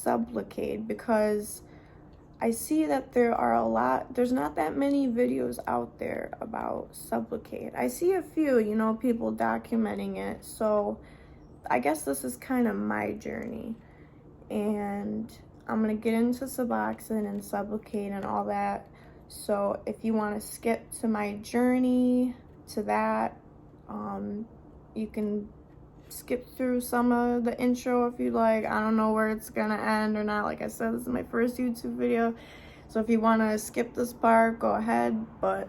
Sublocade because I see that there's not that many videos out there about Sublocade. I see a few, you know, people documenting it, so I guess this is kind of my journey. And I'm going to get into Suboxone and Sublocade and all that. So if you want to skip to my journey to that, you can skip through some of the intro if you like. I don't know where it's gonna end or not. Like I said, this is my first YouTube video, so if you want to skip this part, go ahead. But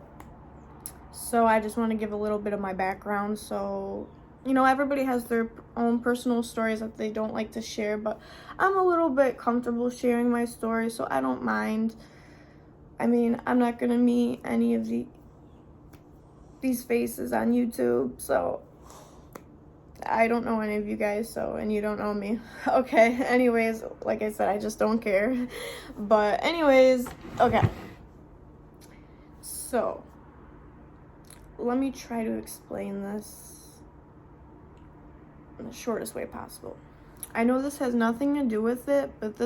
so I just want to give a little bit of my background. So, you know, everybody has their own personal stories that they don't like to share, but I'm a little bit comfortable sharing my story, so I don't mind. I mean, I'm not gonna meet any of these faces on YouTube, so I don't know any of you guys, so, and you don't know me. Okay, anyways, like I said, I just don't care. But anyways, okay. So, let me try to explain this in the shortest way possible. I know this has nothing to do with it, but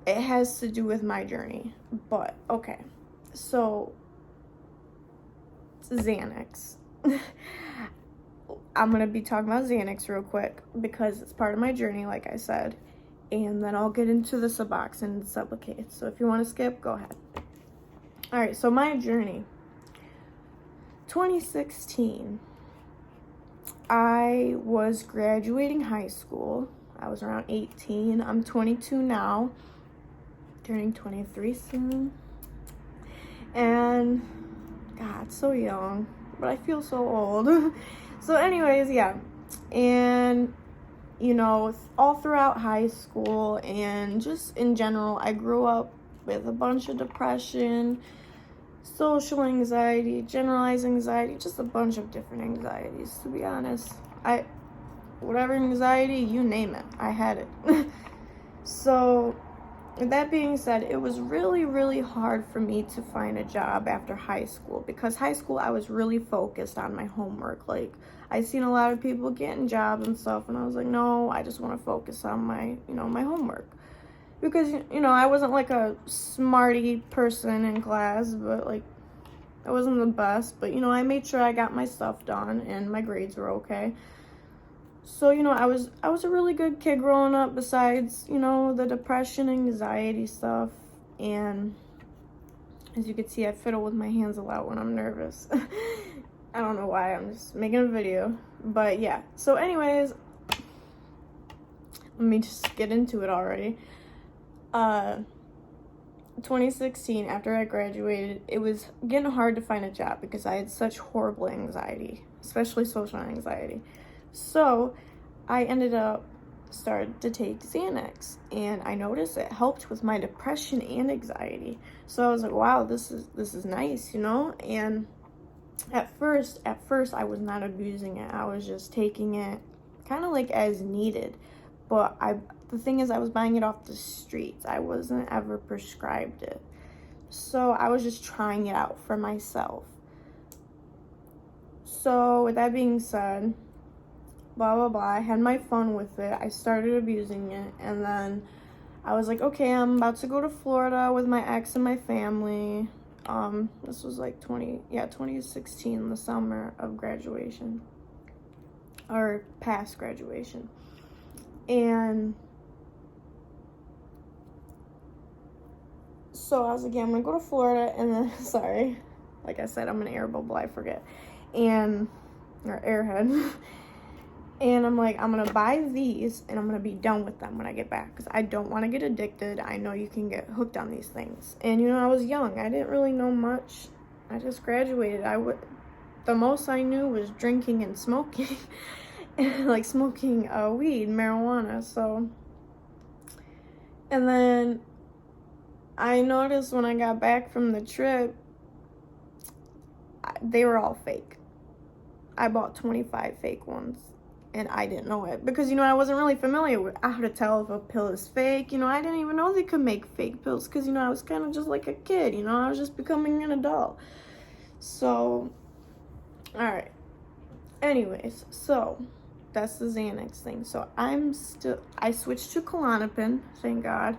it has to do with my journey. But, okay. So, Xanax. I'm going to be talking about Xanax real quick because it's part of my journey, like I said. And then I'll get into the Suboxone and Sublocade. So if you want to skip, go ahead. Alright, so my journey. 2016. I was graduating high school. I was around 18. I'm 22 now. Turning 23 soon. And, God, so young. But I feel so old. So anyways, yeah, and, you know, all throughout high school and just in general, I grew up with a bunch of depression, social anxiety, generalized anxiety, just a bunch of different anxieties, to be honest. Whatever anxiety, you name it, I had it. So, with that being said, it was really, really hard for me to find a job after high school because high school I was really focused on my homework. Like, I seen a lot of people getting jobs and stuff, and I was like, no, I just want to focus on my homework. Because, you know, I wasn't like a smarty person in class, but like, I wasn't the best, but, you know, I made sure I got my stuff done and my grades were okay. So, you know, I was a really good kid growing up besides, you know, the depression, anxiety stuff. And as you can see, I fiddle with my hands a lot when I'm nervous. I don't know why, I'm just making a video. But yeah, so anyways, let me just get into it already. 2016, after I graduated, it was getting hard to find a job because I had such horrible anxiety, especially social anxiety. So I started to take Xanax, and I noticed it helped with my depression and anxiety. So I was like, wow, this is nice, you know? And at first I was not abusing it. I was just taking it kind of like as needed. But the thing is, I was buying it off the streets. I wasn't ever prescribed it. So I was just trying it out for myself. So with that being said, blah, blah, blah, I had my fun with it. I started abusing it, and then I was like, okay, I'm about to go to Florida with my ex and my family. This was like 2016, the summer of graduation, or past graduation. And so I was like, yeah, I'm gonna go to Florida, and then, sorry, like I said, I'm an air bubble, I forget, or airhead. And I'm like, I'm gonna buy these, and I'm gonna be done with them when I get back, because I don't want to get addicted. I know you can get hooked on these things. And, you know, I was young. I didn't really know much. I just graduated. The most I knew was drinking and smoking. Like smoking weed, marijuana. So, and then I noticed when I got back from the trip, they were all fake. I bought 25 fake ones. And I didn't know it because, you know, I wasn't really familiar with how to tell if a pill is fake. You know, I didn't even know they could make fake pills because, you know, I was kind of just like a kid. You know, I was just becoming an adult. So, all right. Anyways, so That's the Xanax thing. So I switched to Klonopin, thank God.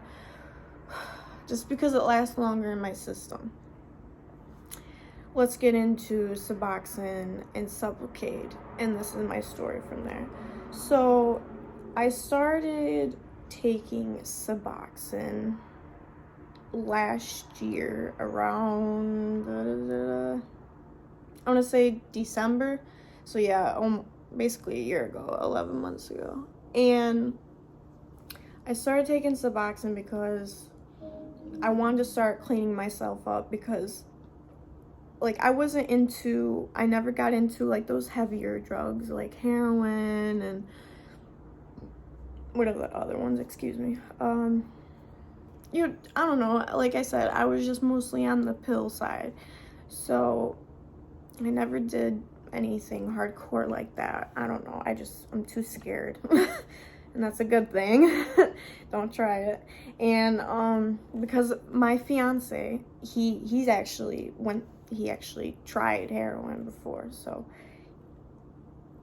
Just because it lasts longer in my system. Let's get into SUBOXONE and Sublocade. And this is my story from there. So I started taking SUBOXONE last year around, I want to say December. So yeah, basically a year ago, 11 months ago. And I started taking SUBOXONE because I wanted to start cleaning myself up, because like I never got into like those heavier drugs like heroin and what are the other ones, excuse me. I don't know, like I said, I was just mostly on the pill side. So I never did anything hardcore like that. I don't know, I'm too scared. And that's a good thing. Don't try it. And because my fiance, he actually tried heroin before, so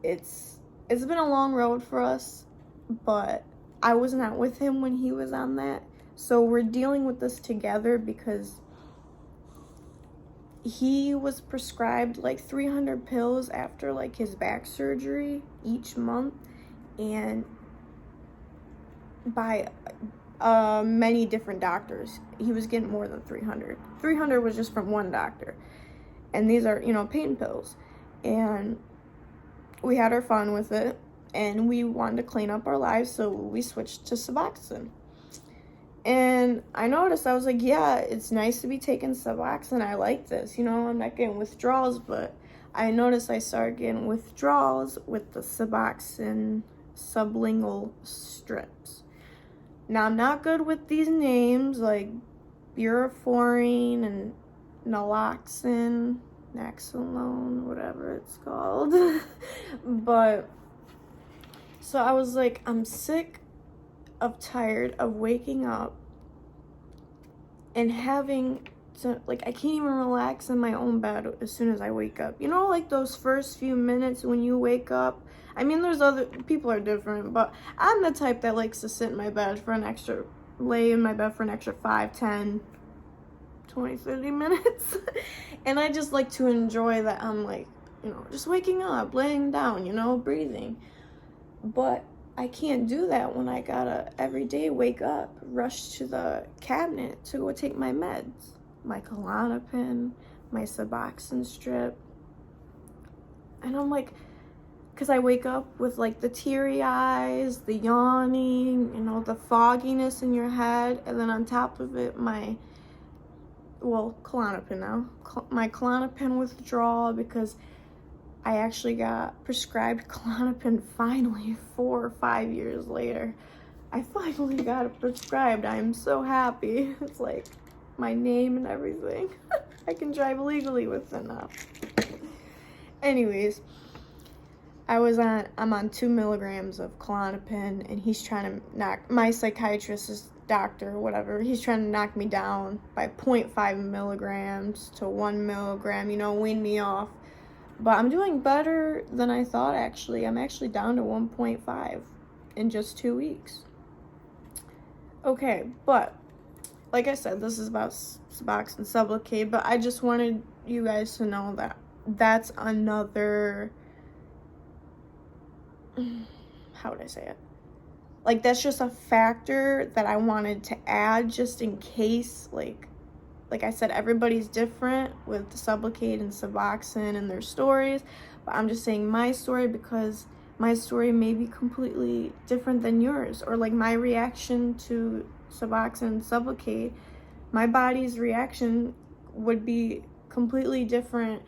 it's been a long road for us, but I was not with him when he was on that. So we're dealing with this together, because he was prescribed like 300 pills after like his back surgery each month, and by many different doctors. He was getting more than 300. 300 was just from one doctor. And these are, pain pills. And we had our fun with it, and we wanted to clean up our lives, so we switched to SUBOXONE. And I noticed, I was like, yeah, it's nice to be taking SUBOXONE. I like this. I'm not getting withdrawals, but I noticed I started getting withdrawals with the SUBOXONE sublingual strips. Now, I'm not good with these names, like butyrophorine and naloxone, Naxalone, whatever it's called. But, so I was like, I'm tired of waking up and having to, like, I can't even relax in my own bed as soon as I wake up. Like those first few minutes when you wake up. I mean, there's other people are different, but I'm the type that likes to sit in my bed lay in my bed for an extra 5, 10, 20, 30 minutes. And I just like to enjoy that I'm like, just waking up, laying down, breathing. But I can't do that when I gotta every day wake up, rush to the cabinet to go take my meds, my Klonopin, my SUBOXONE strip. And I'm like, because I wake up with like the teary eyes, the yawning, the fogginess in your head, and then on top of it, Klonopin now, my Klonopin withdrawal, because I actually got prescribed Klonopin finally 4 or 5 years later. I finally got it prescribed. I'm so happy. It's like my name and everything. I can drive legally with it now. Anyways, I'm on 2 milligrams of Klonopin, and he's trying to my psychiatrist, doctor, whatever, he's trying to knock me down by 0.5 milligrams to 1 milligram, wean me off. But I'm doing better than I thought, actually. I'm actually down to 1.5 in just 2 weeks. Okay, but like I said, this is about SUBOXONE and Sublocade, but I just wanted you guys to know that that's another, how would I say it? Like, that's just a factor that I wanted to add just in case, like I said, everybody's different with the Sublocade and SUBOXONE and their stories, but I'm just saying my story because my story may be completely different than yours, or like my reaction to SUBOXONE and Sublocade, my body's reaction would be completely different.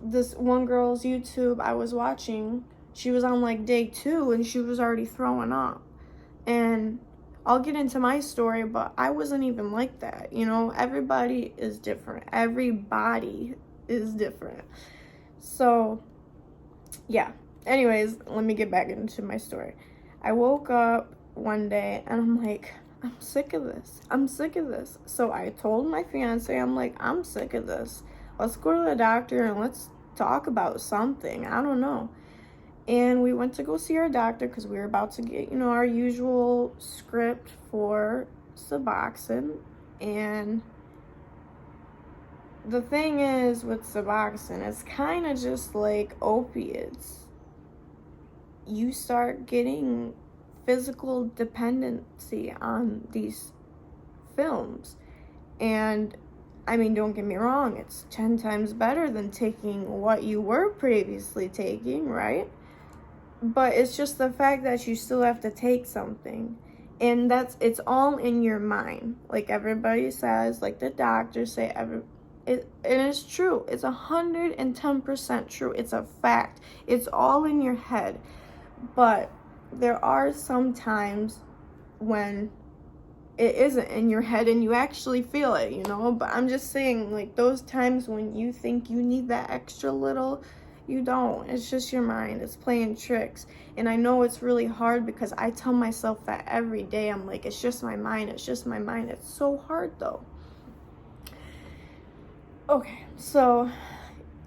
This one girl's YouTube I was watching, she was on like day 2 and she was already throwing up. And I'll get into my story, but I wasn't even like that. Everybody is different. Everybody is different. So, yeah. Anyways, let me get back into my story. I woke up one day and I'm like, I'm sick of this. I'm sick of this. So I told my fiance, I'm like, I'm sick of this. Let's go to the doctor and let's talk about something. I don't know. And we went to go see our doctor because we were about to get, our usual script for Suboxone. And the thing is with Suboxone, it's kind of just like opiates. You start getting physical dependency on these films. And I mean, don't get me wrong, it's 10 times better than taking what you were previously taking, right? But it's just the fact that you still have to take something. And it's all in your mind. Like everybody says, like the doctors say, and it's true. It's 110% true. It's a fact. It's all in your head. But there are some times when it isn't in your head and you actually feel it, But I'm just saying, like, those times when you think you need that extra little, you don't. It's just your mind. It's playing tricks. And I know it's really hard because I tell myself that every day. I'm like, it's just my mind. It's just my mind. It's so hard, though. Okay, so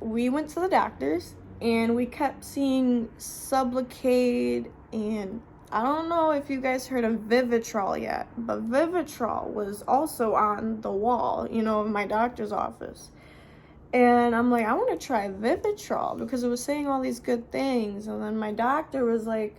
we went to the doctors and we kept seeing Sublocade, and I don't know if you guys heard of VIVITROL yet, but VIVITROL was also on the wall, of my doctor's office. And I'm like, I want to try VIVITROL because it was saying all these good things. And then my doctor was like,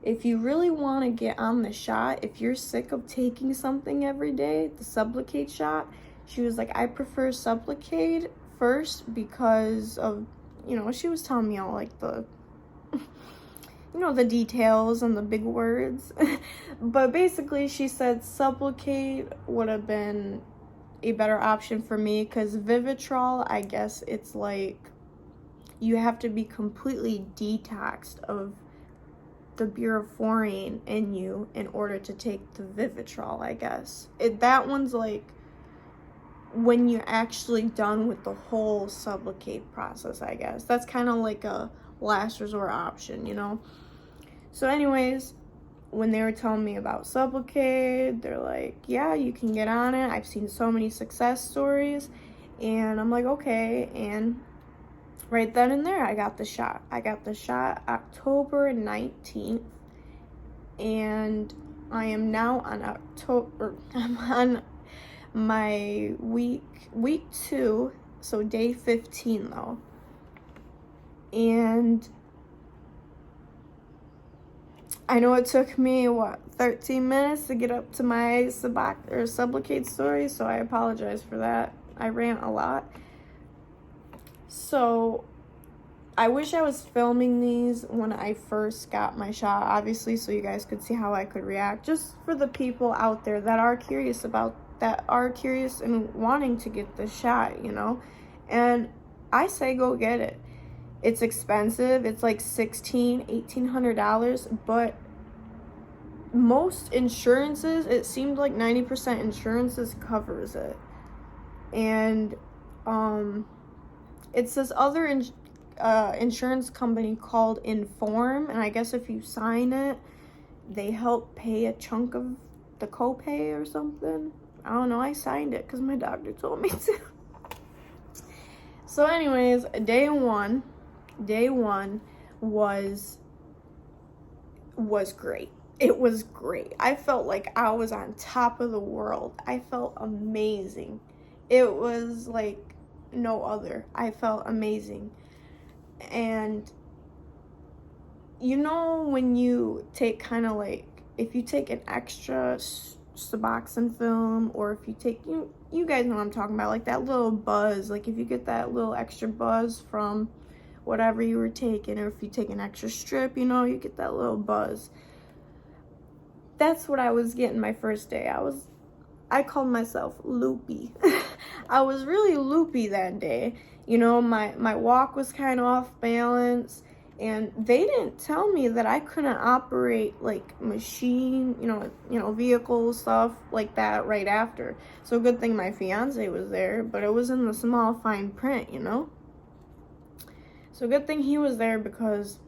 if you really want to get on the shot, if you're sick of taking something every day, the Sublocade shot, she was like, I prefer Sublocade first because of, she was telling me all like the, the details and the big words. But basically she said Sublocade would have been a better option for me because VIVITROL, I guess it's like you have to be completely detoxed of the butyrophorine in you in order to take the VIVITROL, I guess. That one's like when you're actually done with the whole Sublocade process, I guess. That's kind of like a last resort option, So anyways, when they were telling me about Sublocade, they're like, yeah, you can get on it. I've seen so many success stories. And I'm like, okay. And right then and there, I got the shot. I got the shot October 19th. And I am now I'm on my week 2, so day 15 though. And I know it took me 13 minutes to get up to my Sublocade story, so I apologize for that. I rant a lot. So I wish I was filming these when I first got my shot, obviously, so you guys could see how I could react, just for the people out there that are curious and wanting to get the shot, And I say go get it. It's expensive. It's like $1,800, but most insurances, it seemed like 90% insurances covers it. And it's this other insurance company called Inform, and I guess if you sign it, they help pay a chunk of the copay or something. I don't know. I signed it because my doctor told me to. So anyways, day one was great. It was great. I felt like I was on top of the world. I felt amazing. It was like no other. I felt amazing. And when you take kind of like, if you take an extra Suboxone film, or if you take, you guys know what I'm talking about, like that little buzz, like if you get that little extra buzz from whatever you were taking, or if you take an extra strip, you get that little buzz. That's what I was getting my first day. I called myself loopy. I was really loopy that day. My walk was kind of off balance, and they didn't tell me that I couldn't operate like machine, vehicle stuff like that right after. So good thing my fiance was there, but it was in the small fine print, So good thing he was there because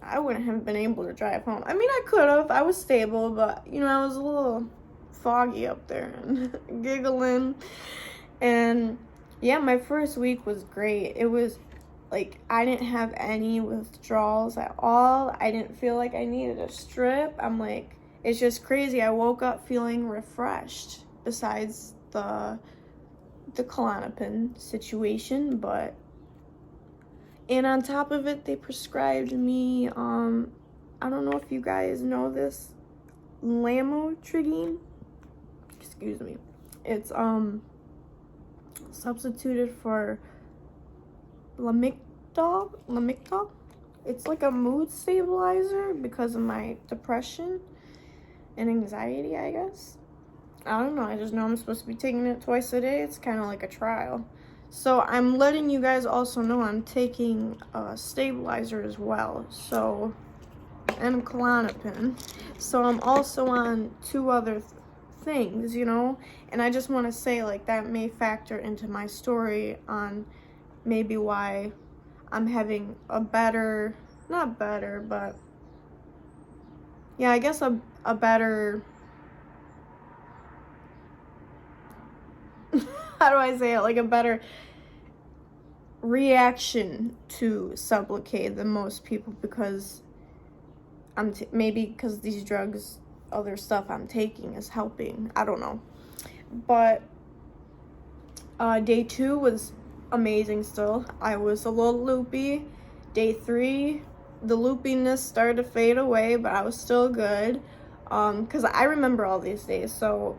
I wouldn't have been able to drive home. I mean, I could have. I was stable, but, I was a little foggy up there and giggling. And, yeah, my first week was great. It was Like, I didn't have any withdrawals at all. I didn't feel like I needed a strip. I'm like, it's just crazy. I woke up feeling refreshed, besides the Klonopin situation. But, and on top of it, they prescribed me, I don't know if you guys know this, lamotrigine. Excuse me. It's substituted for Lamictal. It's like a mood stabilizer because of my depression and anxiety, I guess. I don't know. I just know I'm supposed to be taking it twice a day. It's kind of like a trial. So I'm letting you guys also know I'm taking a stabilizer as well. So, and Klonopin. So I'm also on 2 other things, you know. And I just want to say, like, that may factor into my story on maybe why I'm having a better, not better, but yeah, I guess a better, how do I say it, like a better reaction to Sublocade than most people, because maybe because these drugs, other stuff I'm taking is helping, I don't know. But day 2 was amazing still. I was a little loopy. Day 3, the loopiness started to fade away, but I was still good. Because I remember all these days. So,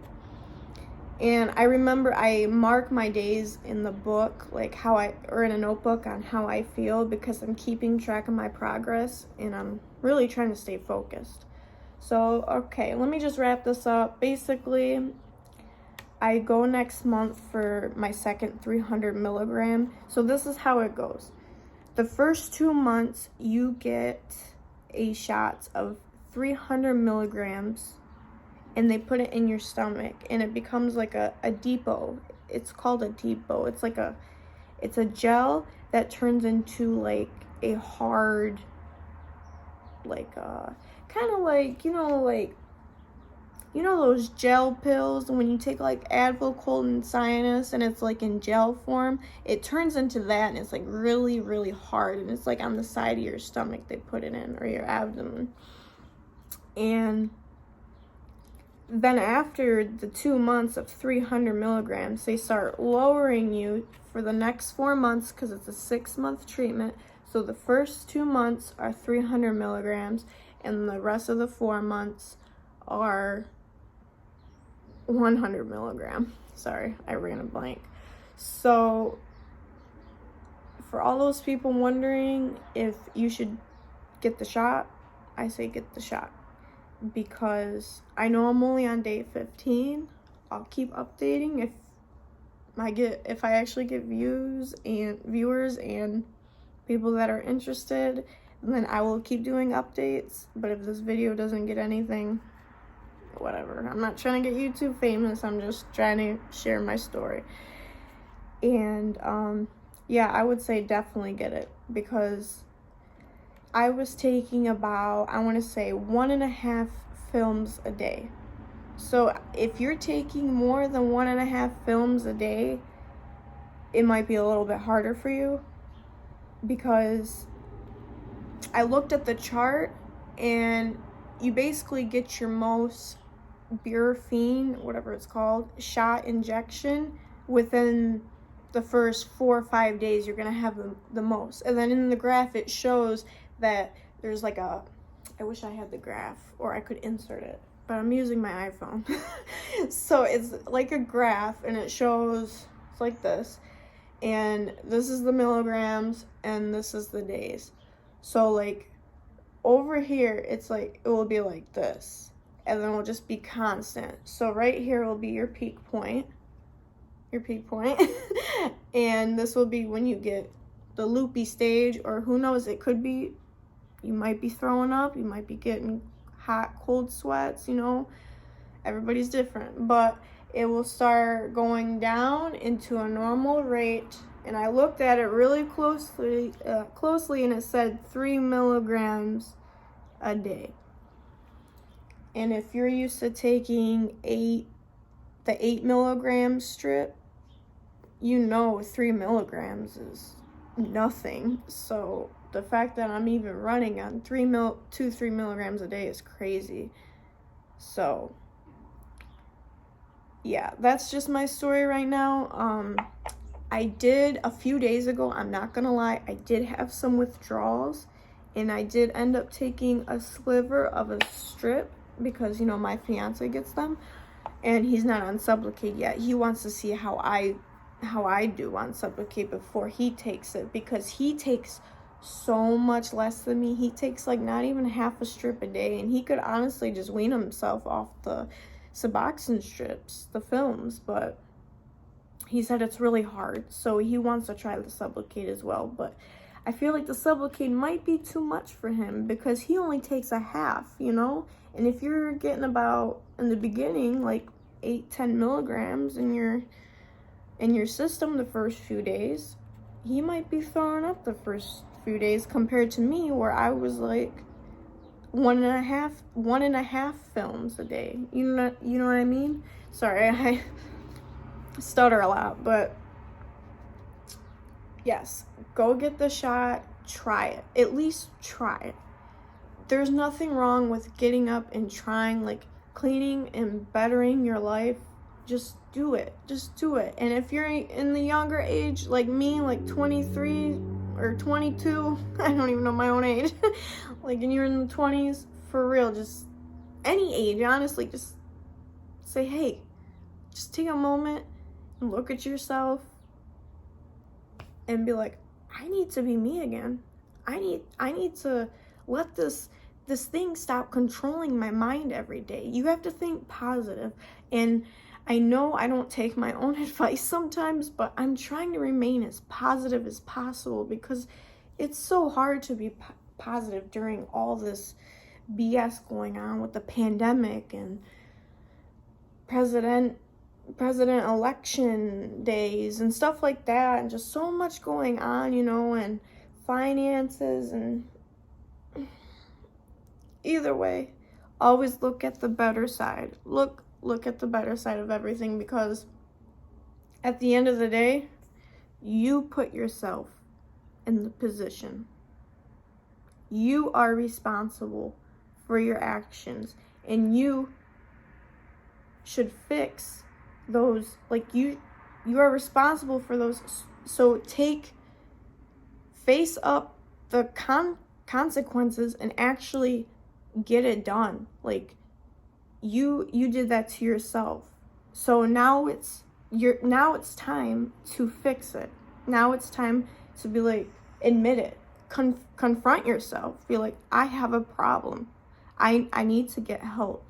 and I remember I mark my days in the book, like or in a notebook on how I feel, because I'm keeping track of my progress and I'm really trying to stay focused. So, okay, let me just wrap this up. Basically, I go next month for my second 300 milligram. So this is how it goes. The first 2 months, you get a shot of 300 milligrams, and they put it in your stomach, and it becomes like a depot. It's called a depot. It's like it's a gel that turns into like a hard, like kind of like, you know those gel pills when you take like Advil, cold, and sinus, and it's like in gel form? It turns into that, and it's like really, really hard, and it's like on the side of your stomach they put it in, or your abdomen. And then after the 2 months of 300 milligrams, they start lowering you for the next 4 months, because it's a 6-month treatment. So the first 2 months are 300 milligrams, and the rest of the 4 months are 100 milligram. Sorry, I ran a blank. So for all those people wondering if you should get the shot, I say get the shot, because I know I'm only on day 15. I'll keep updating if I actually get viewers and people that are interested, then I will keep doing updates. But if this video doesn't get anything, whatever. I'm not trying to get YouTube famous. I'm just trying to share my story. And yeah, I would say definitely get it, because I was taking about, I want to say 1.5 films a day. So if you're taking more than 1.5 films a day, it might be a little bit harder for you, because I looked at the chart, and you basically get your most burifene, whatever it's called, shot injection within the first 4 or 5 days. You're gonna have the most. And then in the graph it shows that there's like I wish I had the graph, or I could insert it, but I'm using my iPhone. So it's like a graph, and it shows, it's like this, and this is the milligrams, and this is the days. So like over here, it's like, it will be like this, and then it will just be constant. So right here will be your peak point, and this will be when you get the loopy stage, or who knows, it could be, you might be throwing up, you might be getting hot, cold sweats, you know, everybody's different, but it will start going down into a normal rate. And I looked at it really closely, and it said 3 milligrams a day. And if you're used to taking the 8 milligram strip, you know 3 milligrams is nothing. So the fact that I'm even running on 3 milligrams a day is crazy. So yeah, that's just my story right now. I did a few days ago, I'm not gonna lie, I did have some withdrawals, and I did end up taking a sliver of a strip because, you know, my fiance gets them, and he's not on Sublocade yet. He wants to see how I do on Sublocade before he takes it, because he takes so much less than me. He takes like not even half a strip a day, and he could honestly just wean himself off the SUBOXONE strips, the films, but he said it's really hard, so he wants to try the Sublocade as well. But I feel like the Sublocade might be too much for him because he only takes a half, you know? And if you're getting about, in the beginning, like 8-10 milligrams in your system the first few days, he might be throwing up the first few days compared to me, where I was like one and a half films a day. You know what I mean? Sorry, I stutter a lot, but yes, go get the shot, try it. At least try it. There's nothing wrong with getting up and trying, like cleaning and bettering your life. Just do it. Just do it. And if you're in the younger age, like me, like 23 or 22, I don't even know my own age, like, and you're in the 20s, for real, just any age, honestly, just say, hey, just take a moment and look at yourself and be like, I need to be me again. I need to let this thing stop controlling my mind every day. You have to think positive. And I know I don't take my own advice sometimes, but I'm trying to remain as positive as possible, because it's so hard to be positive during all this BS going on with the pandemic and president election days and stuff like that, and just so much going on, you know, and finances. And either way, always look at the better side. Look at the better side of everything, because at the end of the day, you put yourself in the position. You are responsible for your actions, and you should fix those. Like, you are responsible for those. So face up the consequences and actually get it done. Like, you did that to yourself. So now it's time to fix it. Now it's time to be like, admit it. Confront yourself. Be like, I have a problem. I need to get help.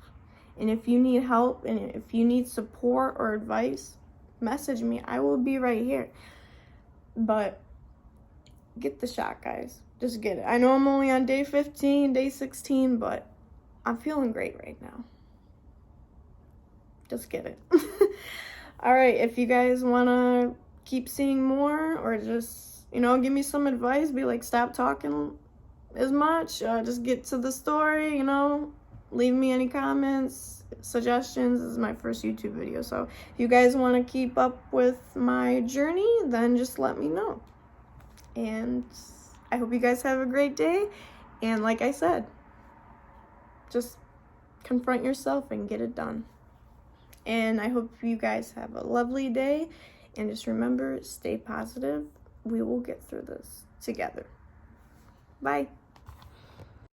And if you need help and if you need support or advice, message me. I will be right here. But get the shot, guys. Just get it. I know I'm only on day 15, day 16, but I'm feeling great right now. Just get it. All right, if you guys want to keep seeing more, or just, you know, give me some advice, be like, stop talking as much, just get to the story, you know, leave me any comments, suggestions. This is my first YouTube video, so if you guys want to keep up with my journey, then just let me know. And I hope you guys have a great day, and like I said, just confront yourself and get it done. And I hope you guys have a lovely day, and just remember, stay positive. We will get through this together. Bye.